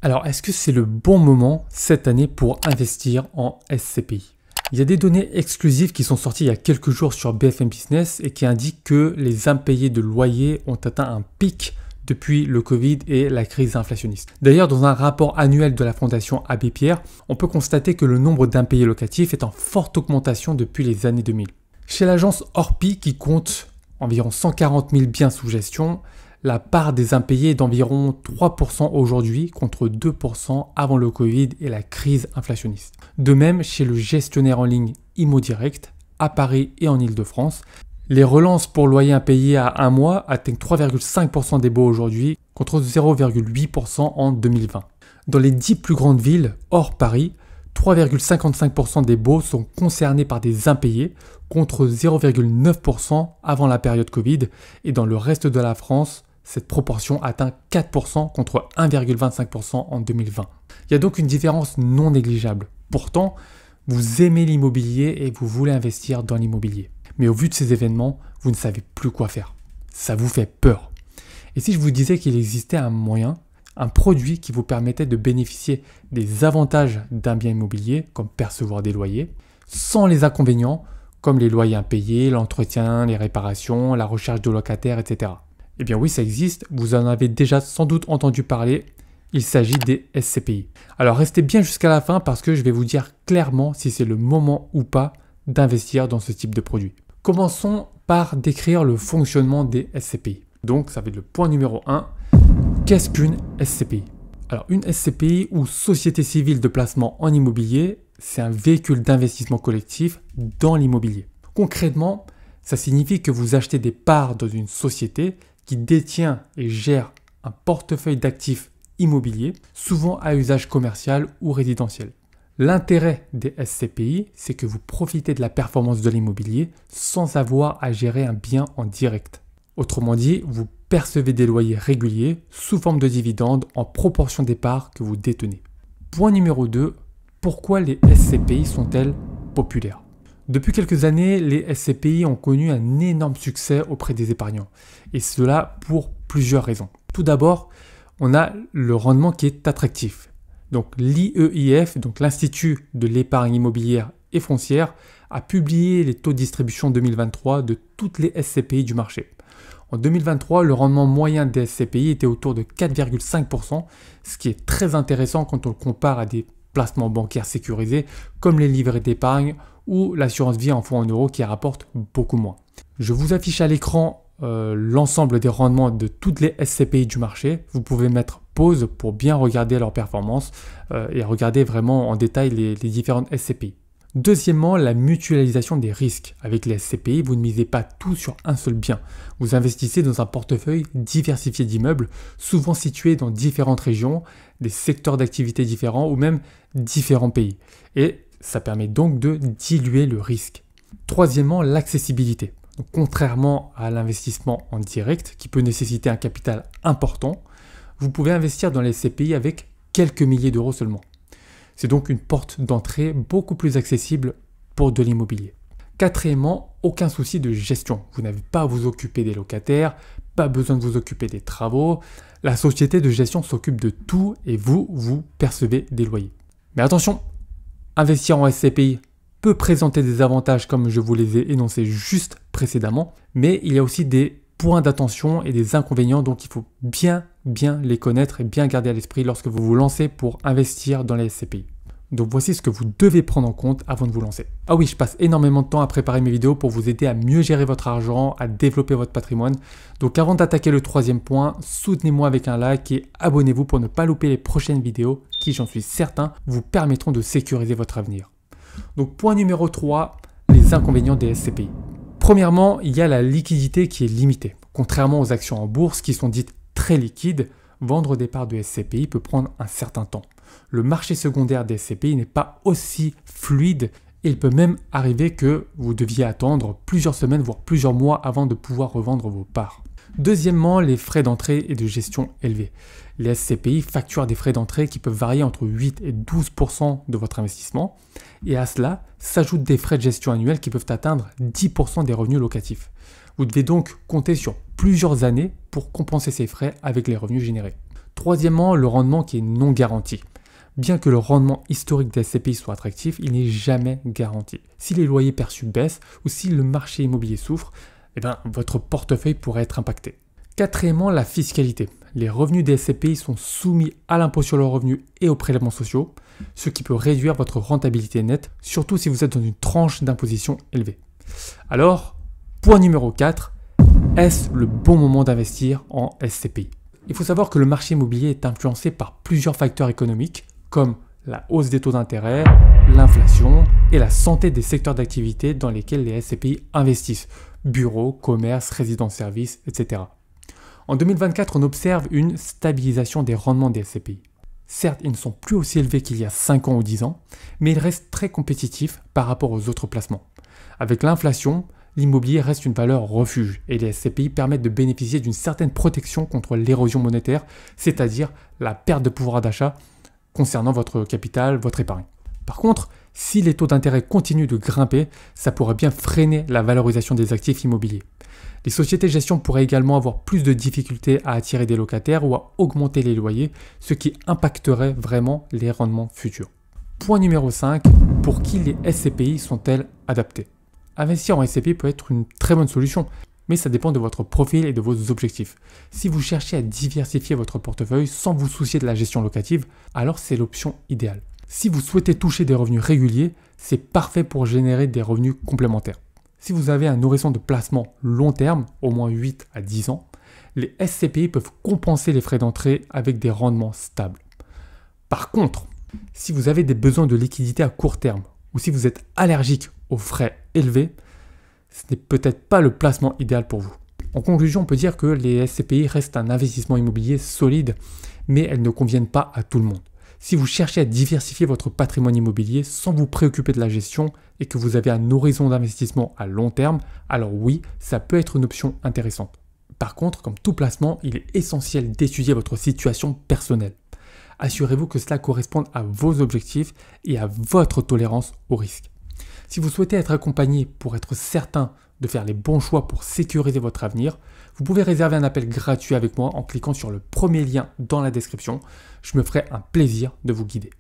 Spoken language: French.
Alors, est-ce que c'est le bon moment cette année pour investir en SCPI? Il y a des données exclusives qui sont sorties il y a quelques jours sur BFM Business et qui indiquent que les impayés de loyer ont atteint un pic depuis le Covid et la crise inflationniste. D'ailleurs, dans un rapport annuel de la Fondation Abbé Pierre, on peut constater que le nombre d'impayés locatifs est en forte augmentation depuis les années 2000. Chez l'agence Orpi, qui compte environ 140 000 biens sous gestion, la part des impayés est d'environ 3% aujourd'hui contre 2% avant le Covid et la crise inflationniste. De même, chez le gestionnaire en ligne ImoDirect, à Paris et en Ile-de-France, les relances pour loyer impayé à un mois atteignent 3,5% des baux aujourd'hui contre 0,8% en 2020. Dans les 10 plus grandes villes, hors Paris, 3,55% des baux sont concernés par des impayés contre 0,9% avant la période Covid et dans le reste de la France, cette proportion atteint 4% contre 1,25% en 2020. Il y a donc une différence non négligeable. Pourtant, vous aimez l'immobilier et vous voulez investir dans l'immobilier. Mais au vu de ces événements, vous ne savez plus quoi faire. Ça vous fait peur. Et si je vous disais qu'il existait un moyen, un produit qui vous permettait de bénéficier des avantages d'un bien immobilier, comme percevoir des loyers, sans les inconvénients, comme les loyers impayés, l'entretien, les réparations, la recherche de locataires, etc. Eh bien oui, ça existe, vous en avez déjà sans doute entendu parler, il s'agit des SCPI. Alors restez bien jusqu'à la fin parce que je vais vous dire clairement si c'est le moment ou pas d'investir dans ce type de produit. Commençons par décrire le fonctionnement des SCPI. Donc ça va être le point numéro 1. Qu'est-ce qu'une SCPI? Alors une SCPI ou Société Civile de Placement en Immobilier, c'est un véhicule d'investissement collectif dans l'immobilier. Concrètement, ça signifie que vous achetez des parts dans une société qui détient et gère un portefeuille d'actifs immobiliers, souvent à usage commercial ou résidentiel. L'intérêt des SCPI, c'est que vous profitez de la performance de l'immobilier sans avoir à gérer un bien en direct. Autrement dit, vous percevez des loyers réguliers sous forme de dividendes en proportion des parts que vous détenez. Point numéro 2, pourquoi les SCPI sont-elles populaires? Depuis quelques années, les SCPI ont connu un énorme succès auprès des épargnants. Et cela pour plusieurs raisons. Tout d'abord, on a le rendement qui est attractif. Donc l'IEIF, donc l'Institut de l'épargne immobilière et foncière, a publié les taux de distribution 2023 de toutes les SCPI du marché. En 2023, le rendement moyen des SCPI était autour de 4,5%, ce qui est très intéressant quand on le compare à des placements bancaires sécurisés comme les livrets d'épargne ou l'assurance vie en fonds en euros qui rapportent beaucoup moins. Je vous affiche à l'écran l'ensemble des rendements de toutes les SCPI du marché. Vous pouvez mettre pause pour bien regarder leur performance et regarder vraiment en détail les différentes SCPI. Deuxièmement, la mutualisation des risques. Avec les SCPI, vous ne misez pas tout sur un seul bien. Vous investissez dans un portefeuille diversifié d'immeubles, souvent situés dans différentes régions, des secteurs d'activité différents ou même différents pays. Et ça permet donc de diluer le risque. Troisièmement, l'accessibilité. Donc, contrairement à l'investissement en direct, qui peut nécessiter un capital important, vous pouvez investir dans les SCPI avec quelques milliers d'euros seulement. C'est donc une porte d'entrée beaucoup plus accessible pour de l'immobilier. Quatrièmement, aucun souci de gestion. Vous n'avez pas à vous occuper des locataires, pas besoin de vous occuper des travaux. La société de gestion s'occupe de tout et vous percevez des loyers. Mais attention, investir en SCPI peut présenter des avantages comme je vous les ai énoncés juste précédemment, mais il y a aussi des points d'attention et des inconvénients, donc il faut bien les connaître et bien garder à l'esprit lorsque vous vous lancez pour investir dans les SCPI. Donc voici ce que vous devez prendre en compte avant de vous lancer. Ah oui, je passe énormément de temps à préparer mes vidéos pour vous aider à mieux gérer votre argent, à développer votre patrimoine. Donc avant d'attaquer le troisième point, soutenez-moi avec un like et abonnez-vous pour ne pas louper les prochaines vidéos qui, j'en suis certain, vous permettront de sécuriser votre avenir. Donc point numéro 3, les inconvénients des SCPI. Premièrement, il y a la liquidité qui est limitée. Contrairement aux actions en bourse qui sont dites très liquides, vendre des parts de SCPI peut prendre un certain temps. Le marché secondaire des SCPI n'est pas aussi fluide et il peut même arriver que vous deviez attendre plusieurs semaines voire plusieurs mois avant de pouvoir revendre vos parts. Deuxièmement, les frais d'entrée et de gestion élevés. Les SCPI facturent des frais d'entrée qui peuvent varier entre 8 et 12% de votre investissement et à cela s'ajoutent des frais de gestion annuels qui peuvent atteindre 10% des revenus locatifs. Vous devez donc compter sur plusieurs années pour compenser ces frais avec les revenus générés. Troisièmement, le rendement qui est non garanti. Bien que le rendement historique des SCPI soit attractif, il n'est jamais garanti. Si les loyers perçus baissent ou si le marché immobilier souffre, votre portefeuille pourrait être impacté. Quatrièmement, la fiscalité. Les revenus des SCPI sont soumis à l'impôt sur le revenu et aux prélèvements sociaux, ce qui peut réduire votre rentabilité nette, surtout si vous êtes dans une tranche d'imposition élevée. Alors, point numéro 4, est-ce le bon moment d'investir en SCPI? Il faut savoir que le marché immobilier est influencé par plusieurs facteurs économiques, comme la hausse des taux d'intérêt, l'inflation et la santé des secteurs d'activité dans lesquels les SCPI investissent, bureaux, commerces, résidences-services, etc. En 2024, on observe une stabilisation des rendements des SCPI. Certes, ils ne sont plus aussi élevés qu'il y a 5 ans ou 10 ans, mais ils restent très compétitifs par rapport aux autres placements. Avec l'inflation, l'immobilier reste une valeur refuge et les SCPI permettent de bénéficier d'une certaine protection contre l'érosion monétaire, c'est-à-dire la perte de pouvoir d'achat concernant votre capital, votre épargne. Par contre, si les taux d'intérêt continuent de grimper, ça pourrait bien freiner la valorisation des actifs immobiliers. Les sociétés de gestion pourraient également avoir plus de difficultés à attirer des locataires ou à augmenter les loyers, ce qui impacterait vraiment les rendements futurs. Point numéro 5, pour qui les SCPI sont-elles adaptées? Investir en SCPI peut être une très bonne solution, mais ça dépend de votre profil et de vos objectifs. Si vous cherchez à diversifier votre portefeuille sans vous soucier de la gestion locative, alors c'est l'option idéale. Si vous souhaitez toucher des revenus réguliers, c'est parfait pour générer des revenus complémentaires. Si vous avez un horizon de placement long terme, au moins 8 à 10 ans, les SCPI peuvent compenser les frais d'entrée avec des rendements stables. Par contre, si vous avez des besoins de liquidité à court terme ou si vous êtes allergique aux frais élevés, ce n'est peut-être pas le placement idéal pour vous. En conclusion, on peut dire que les SCPI restent un investissement immobilier solide, mais elles ne conviennent pas à tout le monde. Si vous cherchez à diversifier votre patrimoine immobilier sans vous préoccuper de la gestion et que vous avez un horizon d'investissement à long terme, alors oui, ça peut être une option intéressante. Par contre, comme tout placement, il est essentiel d'étudier votre situation personnelle. Assurez-vous que cela corresponde à vos objectifs et à votre tolérance au risque. Si vous souhaitez être accompagné pour être certain de faire les bons choix pour sécuriser votre avenir, vous pouvez réserver un appel gratuit avec moi en cliquant sur le premier lien dans la description. Je me ferai un plaisir de vous guider.